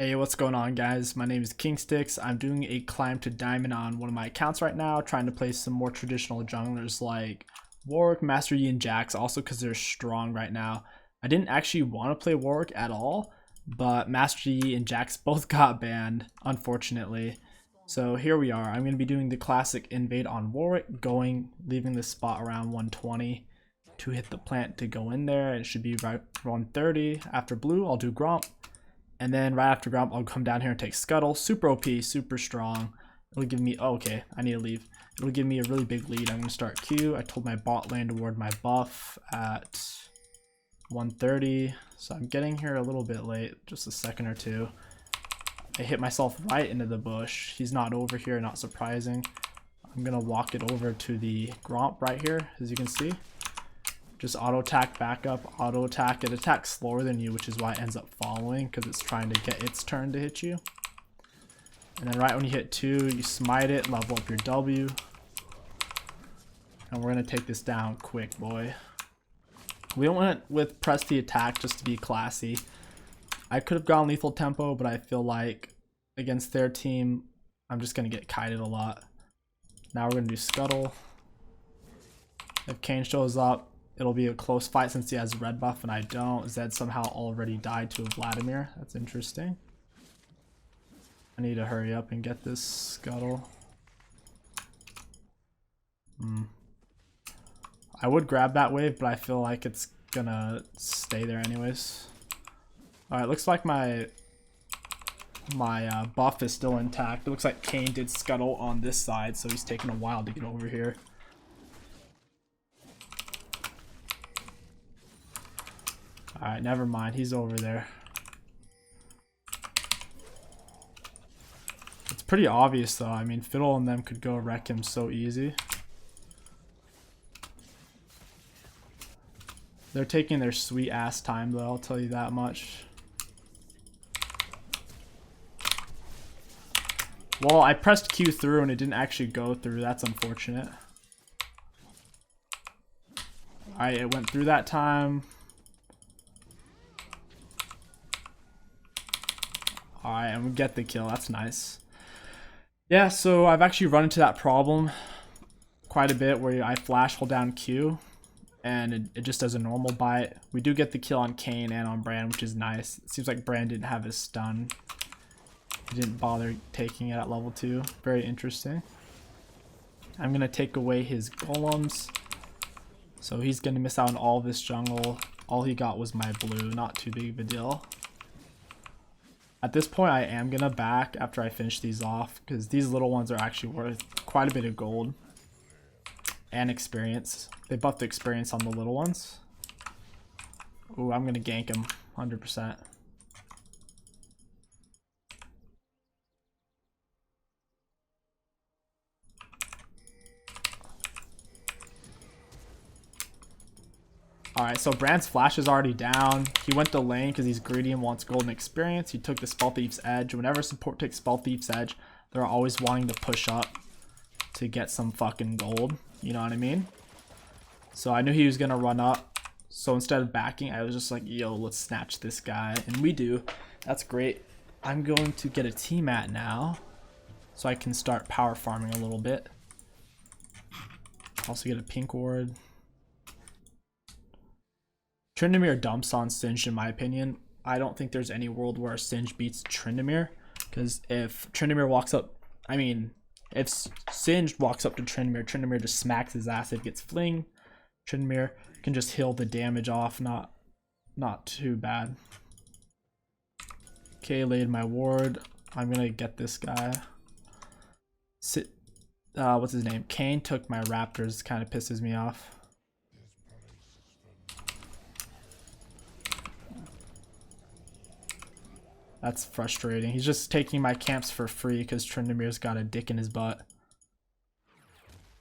Hey, what's going on, guys? My name is KingStix. I'm doing a climb to diamond on one of my accounts right now, trying to play some more traditional junglers like Warwick, Master Yi, and Jax, also because they're strong right now. I didn't actually want to play Warwick at all, but Master Yi and Jax both got banned, unfortunately. So here we are. I'm going to be doing the classic invade on Warwick, leaving the spot around 120 to hit the plant to go in there. It should be right 130. After blue, I'll do Gromp. And then right after Gromp, I'll come down here and take Scuttle. Super OP, super strong. It'll give me, oh, okay, I need to leave. It'll give me a really big lead. I'm going to start Q. I told my bot lane to ward my buff at 130. So I'm getting here a little bit late, just a second or two. I hit myself right into the bush. He's not over here, not surprising. I'm going to walk it over to the Gromp right here, as you can see. Just auto attack back up, auto attack. It attacks slower than you, which is why it ends up following, because it's trying to get its turn to hit you. And then right when you hit 2, you smite it, level up your W. And we're going to take this down quick, boy. We went with press the attack just to be classy. I could have gone lethal tempo, but I feel like against their team, I'm just going to get kited a lot. Now we're going to do Scuttle. If Kane shows up, it'll be a close fight since he has red buff and I don't. Zed somehow already died to a Vladimir. That's interesting. I need to hurry up and get this Scuttle. I would grab that wave, but I feel like it's gonna stay there anyways. Alright, looks like my buff is still intact. It looks like Kane did Scuttle on this side, so he's taking a while to get over here. Alright, never mind. He's over there. It's pretty obvious though. I mean, Fiddle and them could go wreck him so easy. They're taking their sweet ass time though, I'll tell you that much. Well, I pressed Q through and it didn't actually go through. That's unfortunate. Alright, it went through that time. Alright, and we get the kill. That's nice. Yeah, so I've actually run into that problem quite a bit where I flash, hold down Q, and it just does a normal bite. We do get the kill on Kane and on Brand, which is nice. It seems like Brand didn't have his stun. He didn't bother taking it at level 2. Very interesting. I'm going to take away his golems. So he's going to miss out on all of this jungle. All he got was my blue. Not too big of a deal. At this point, I am going to back after I finish these off, because these little ones are actually worth quite a bit of gold and experience. They buffed the experience on the little ones. Ooh, I'm going to gank him 100%. Alright, so Brand's flash is already down. He went to lane because he's greedy and wants golden experience. He took the Spell Thief's Edge. Whenever support takes Spell Thief's Edge, they're always wanting to push up to get some fucking gold. You know what I mean? So I knew he was going to run up. So instead of backing, I was just like, yo, let's snatch this guy. And we do. That's great. I'm going to get a T-Mat now, so I can start power farming a little bit. Also get a pink ward. Tryndamere dumps on Singed in my opinion. I don't think there's any world where Singed beats Tryndamere, because if Tryndamere walks up, I mean, if Singed walks up to Tryndamere, Tryndamere just smacks his ass. It gets fling. Tryndamere can just heal the damage off. Not too bad. Okay, laid my ward. I'm gonna get this guy. What's his name? Kane took my raptors. Kind of pisses me off. That's frustrating. He's just taking my camps for free because Tryndamere's got a dick in his butt.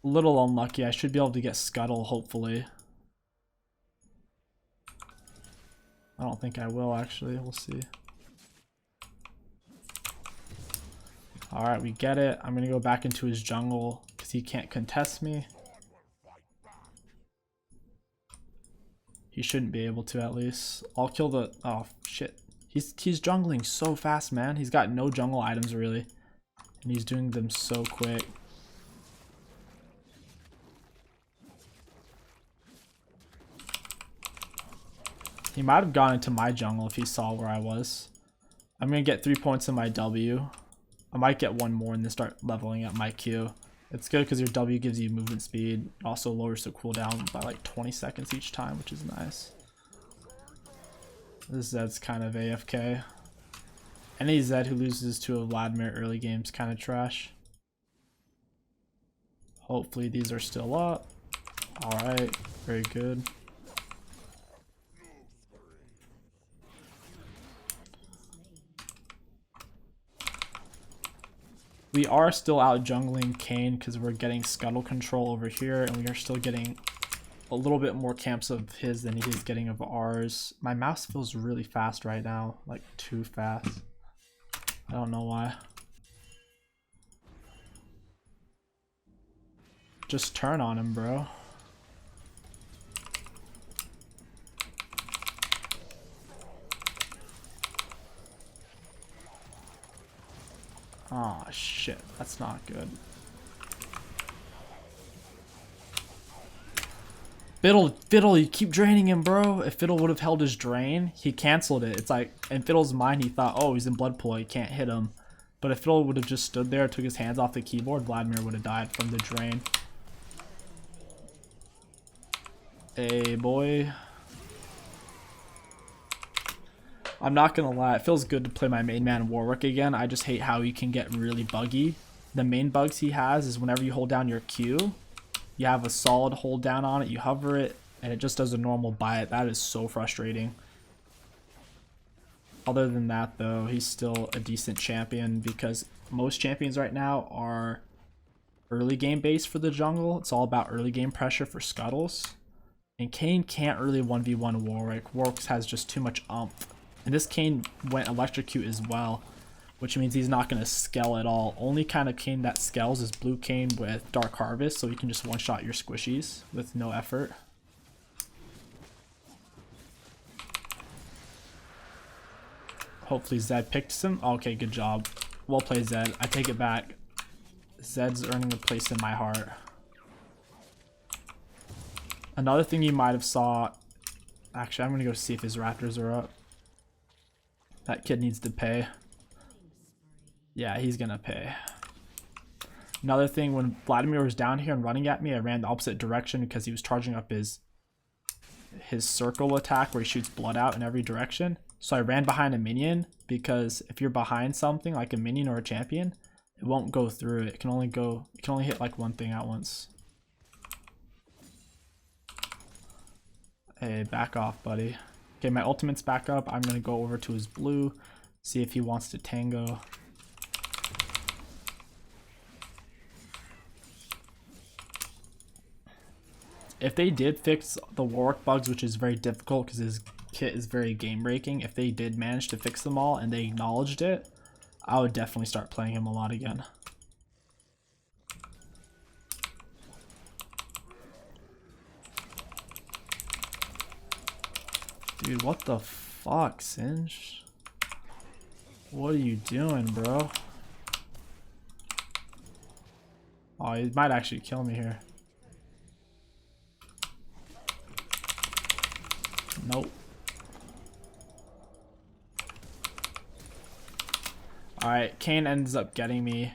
A little unlucky. I should be able to get Scuttle, hopefully. I don't think I will, actually. We'll see. Alright, we get it. I'm going to go back into his jungle because he can't contest me. He shouldn't be able to, at least. I'll kill the... Oh, shit. He's jungling so fast, man. He's got no jungle items really, and he's doing them so quick. He might have gone into my jungle if he saw where I was. I'm gonna get 3 points in my W. I might get one more and then start leveling up my Q. It's good because your W gives you movement speed. Also lowers the cooldown by like 20 seconds each time, which is nice. This Zed's kind of AFK. Any Zed who loses to a Vladimir early game is kind of trash. Hopefully these are still up. Alright, very good. We are still out jungling Kayn because we're getting scuttle control over here, and we are still getting a little bit more camps of his than he is getting of ours. My mouse feels really fast right now, like too fast. I don't know why. Just turn on him, bro. Oh shit, that's not good. Fiddle, you keep draining him, bro. If Fiddle would have held his drain, he canceled it. It's like, in Fiddle's mind, he thought, oh, he's in blood pool, he can't hit him. But if Fiddle would have just stood there, took his hands off the keyboard, Vladimir would have died from the drain. Hey, boy. I'm not gonna lie, it feels good to play my main man Warwick again. I just hate how he can get really buggy. The main bugs he has is whenever you hold down your Q, you have a solid hold down on it, you hover it, and it just does a normal bite. That is so frustrating. Other than that though, he's still a decent champion because most champions right now are early game based for the jungle. It's all about early game pressure for scuttles. And Kayn can't really 1v1 Warwick. Warwick has just too much umph. And this Kayn went electrocute as well, which means he's not going to scale at all. Only kind of Kayn that scales is blue Kayn with Dark Harvest, so you can just one-shot your squishies with no effort. Hopefully Zed picked him. Okay, good job. Well played, Zed. I take it back. Zed's earning a place in my heart. Another thing you might have saw... Actually, I'm going to go see if his Raptors are up. That kid needs to pay. Yeah, he's gonna pay. Another thing, when Vladimir was down here and running at me, I ran the opposite direction because he was charging up his circle attack where he shoots blood out in every direction. So I ran behind a minion because if you're behind something like a minion or a champion, it won't go through it. It can only hit like one thing at once. Hey, back off, buddy. Okay, my ultimate's back up. I'm gonna go over to his blue, see if he wants to tango. If they did fix the Warwick bugs, which is very difficult because his kit is very game breaking, if they did manage to fix them all and they acknowledged it, I would definitely start playing him a lot again. Dude, what the fuck, Singe? What are you doing, bro? Oh, he might actually kill me here. Nope. Alright, Kayn ends up getting me.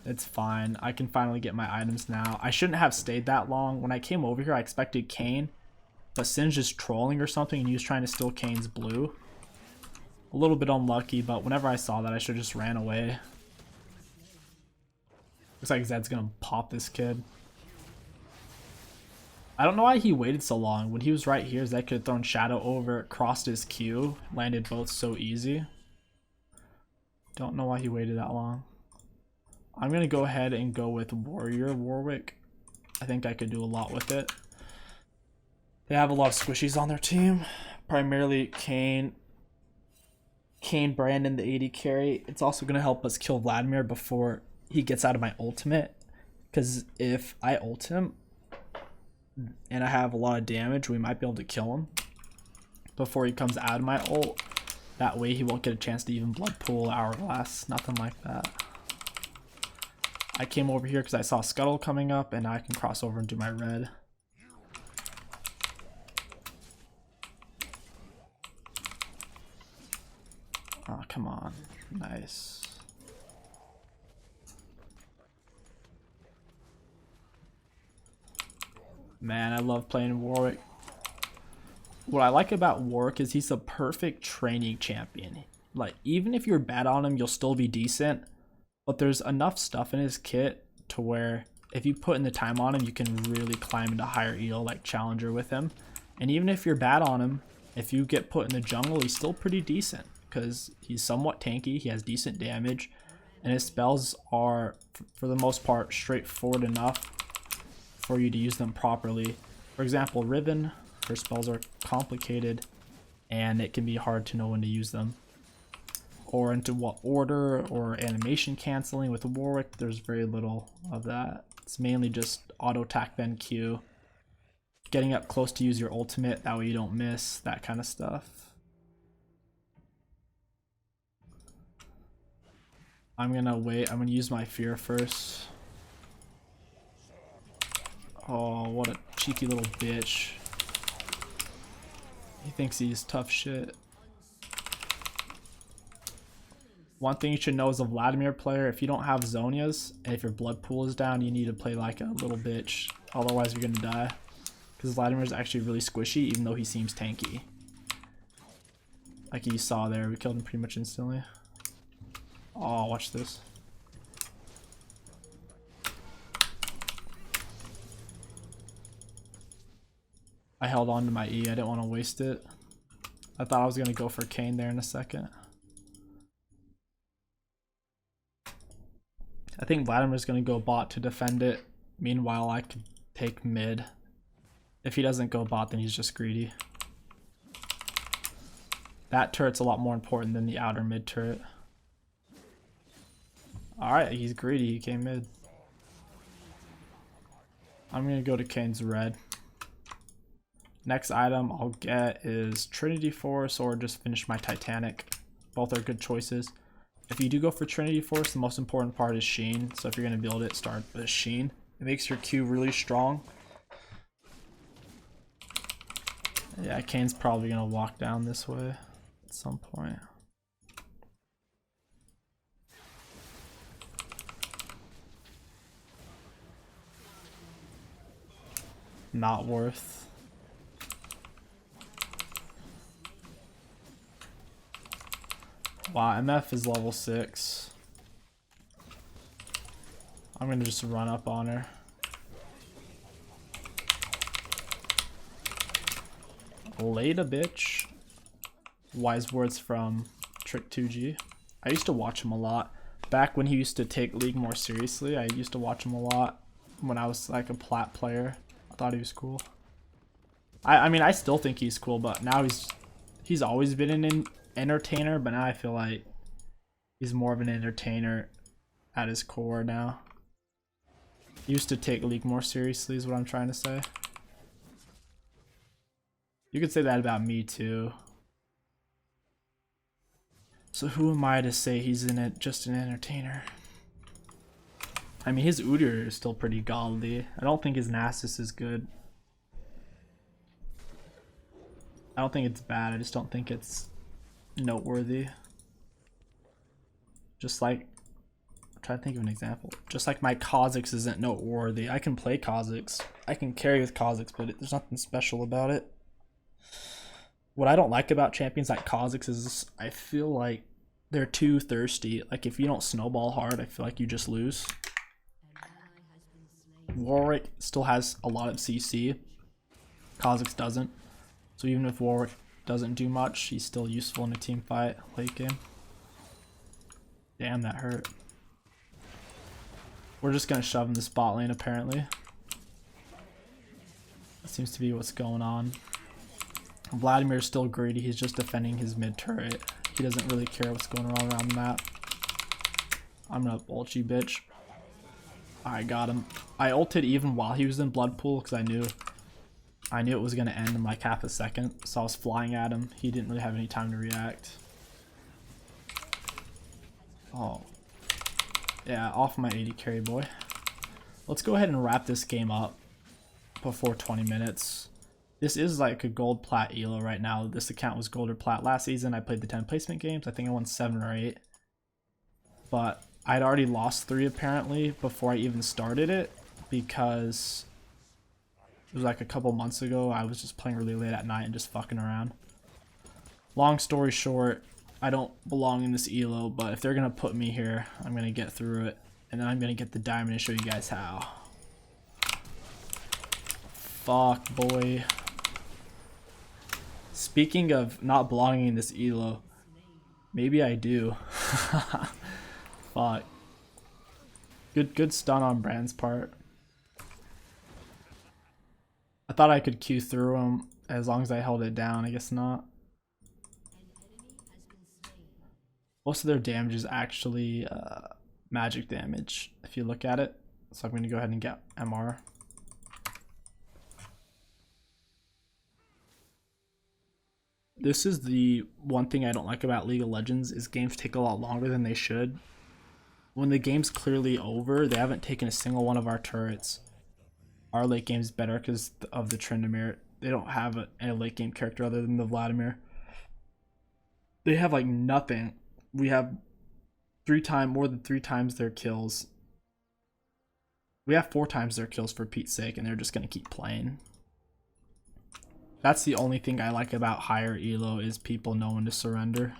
It's fine. I can finally get my items now. I shouldn't have stayed that long. When I came over here, I expected Kayn, but Singe is trolling or something and he was trying to steal Kayn's blue. A little bit unlucky, but whenever I saw that, I should have just ran away. Looks like Zed's gonna pop this kid. I don't know why he waited so long. When he was right here, Zed could have thrown Shadow over, crossed his Q, landed both so easy. Don't know why he waited that long. I'm gonna go ahead and go with Warrior Warwick. I think I could do a lot with it. They have a lot of squishies on their team. Primarily Kayn, Brandon, the AD carry. It's also gonna help us kill Vladimir before he gets out of my ultimate. Because if I ult him and I have a lot of damage, we might be able to kill him before he comes out of my ult. That way he won't get a chance to even blood pool hourglass. Nothing like that. I came over here because I saw Scuttle coming up, and I can cross over and do my red. Oh, come on. Nice. Man, I love playing Warwick. What I like about Warwick is he's a perfect training champion. Like, even if you're bad on him, you'll still be decent. But there's enough stuff in his kit to where if you put in the time on him, you can really climb into higher elo like Challenger with him. And even if you're bad on him, if you get put in the jungle, he's still pretty decent because he's somewhat tanky, he has decent damage, and his spells are, for the most part, straightforward enough for you to use them properly. For example, Ribbon, her spells are complicated and it can be hard to know when to use them. Or into what order, or animation canceling. With Warwick, there's very little of that. It's mainly just auto attack then Q. Getting up close to use your ultimate, that way you don't miss, that kind of stuff. I'm gonna wait, I'm gonna use my fear first. Oh, what a cheeky little bitch. He thinks he's tough shit. One thing you should know as a Vladimir player, if you don't have Zonias, and if your blood pool is down, you need to play like a little bitch. Otherwise you're gonna die. Because Vladimir is actually really squishy, even though he seems tanky. Like you saw there, we killed him pretty much instantly. Oh, watch this. I held on to my E, I didn't want to waste it. I thought I was gonna go for Kayn there in a second. I think Vladimir's gonna go bot to defend it. Meanwhile, I could take mid. If he doesn't go bot, then he's just greedy. That turret's a lot more important than the outer mid turret. Alright, he's greedy, he came mid. I'm gonna go to Kayn's red. Next item I'll get is Trinity Force or just finish my Titanic. Both are good choices. If you do go for Trinity Force, the most important part is Sheen. So if you're going to build it, start with Sheen. It makes your Q really strong. Yeah, Kayn's probably going to walk down this way at some point. Not worth. Wow, MF is level 6. I'm gonna just run up on her. Later, bitch. Wise words from Trick2G. I used to watch him a lot. Back when he used to take League more seriously, I used to watch him a lot when I was like a plat player. I thought he was cool. I mean, I still think he's cool, but now he's always been an entertainer, but now I feel like he's more of an entertainer at his core now. He used to take League more seriously is what I'm trying to say. You could say that about me too. So who am I to say he's just an entertainer? I mean, his Udyr is still pretty godly. I don't think his Nasus is good. I don't think it's bad, I just don't think it's noteworthy. Just like, I'm trying to think of an example. Just like my 𝐒𝐂𝐈𝐀 isn't noteworthy. I can play 𝐒𝐂𝐈𝐾. I can carry with 𝐒𝐂𝐈𝐾, but there's nothing special about it. What I don't like about champions like 𝐒𝐂𝐈𝐾 is I feel like they're too thirsty. Like if you don't snowball hard, I feel like you just lose. Warwick still has a lot of CC. 𝐒𝐂𝐈𝐾 doesn't. So even if Warwick doesn't do much, he's still useful in a team fight late game. Damn, that hurt. We're just gonna shove in the bot lane apparently. That seems to be what's going on. Vladimir's still greedy, he's just defending his mid turret. He doesn't really care what's going on around the map. I'm gonna ult you, bitch. I got him. I ulted even while he was in blood pool because I knew it was gonna end in like half a second. So I was flying at him. He didn't really have any time to react. Oh. Yeah, off my 80 carry boy. Let's go ahead and wrap this game up before 20 minutes. This is like a gold plat elo right now. This account was gold or plat last season. I played the 10 placement games. I think I won 7 or 8. But I'd already lost 3 apparently before I even started it, because it was like a couple months ago. I was just playing really late at night and just fucking around. Long story short, I don't belong in this elo, but if they're gonna put me here, I'm gonna get through it, and then I'm gonna get the diamond and show you guys how. Fuck, boy. Speaking of not belonging in this elo, maybe I do. Fuck. Good stun on Brand's part. I thought I could Q through him as long as I held it down. I guess not. Most of their damage is actually magic damage, if you look at it. So I'm going to go ahead and get MR. This is the one thing I don't like about League of Legends, is games take a lot longer than they should. When the game's clearly over, they haven't taken a single one of our turrets. Our late game's better because of the Tryndamere. They don't have a late game character other than the Vladimir. They have like nothing. We have more than 3 times their kills. We have 4 times their kills for Pete's sake, and they're just gonna keep playing. That's the only thing I like about higher elo, is people know when to surrender.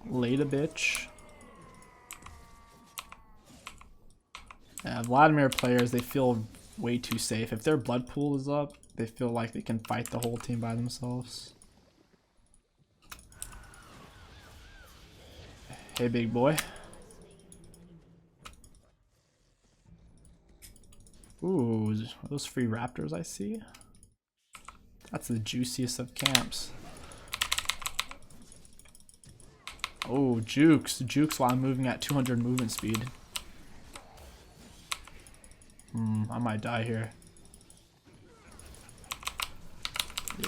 Late a bitch. Yeah, Vladimir players, they feel way too safe. If their blood pool is up, they feel like they can fight the whole team by themselves. Hey, big boy. Ooh, are those free raptors I see? That's the juiciest of camps. Oh, jukes. Jukes while I'm moving at 200 movement speed. I might die here.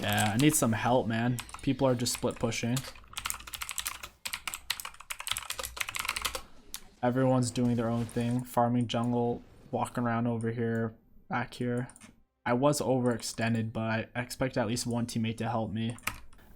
Yeah, I need some help, man. People are just split pushing. Everyone's doing their own thing. Farming jungle, walking around over here, back here. I was overextended, but I expect at least one teammate to help me.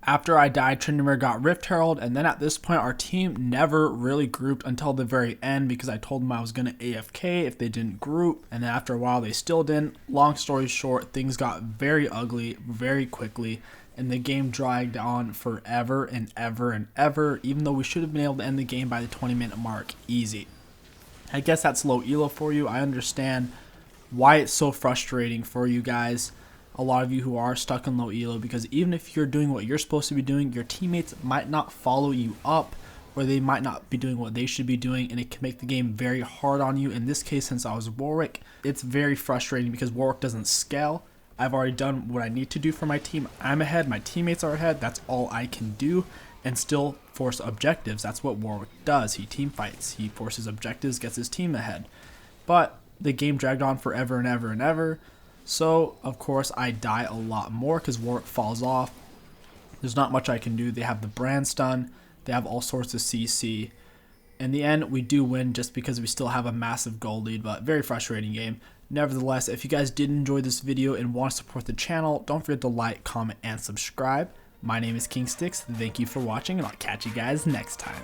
After I died, Tryndamere got Rift Herald, and then at this point our team never really grouped until the very end, because I told them I was going to AFK if they didn't group, and then after a while they still didn't. Long story short, things got very ugly very quickly, and the game dragged on forever and ever and ever, even though we should have been able to end the game by the 20-minute mark easy. I guess that's low elo for you. I understand why it's so frustrating for you guys, a lot of you who are stuck in low elo, because even if you're doing what you're supposed to be doing, your teammates might not follow you up, or they might not be doing what they should be doing, and it can make the game very hard on you. In this case, since I was Warwick, it's very frustrating because Warwick doesn't scale. I've already done what I need to do for my team. I'm ahead, my teammates are ahead, that's all I can do, and still force objectives. That's what Warwick does. He team fights, he forces objectives, gets his team ahead. But the game dragged on forever and ever and ever. So, of course, I die a lot more because Warwick falls off. There's not much I can do. They have the brand stun. They have all sorts of CC. In the end, we do win just because we still have a massive goal lead, but very frustrating game. Nevertheless, if you guys did enjoy this video and want to support the channel, don't forget to like, comment, and subscribe. My name is KingStix. Thank you for watching, and I'll catch you guys next time.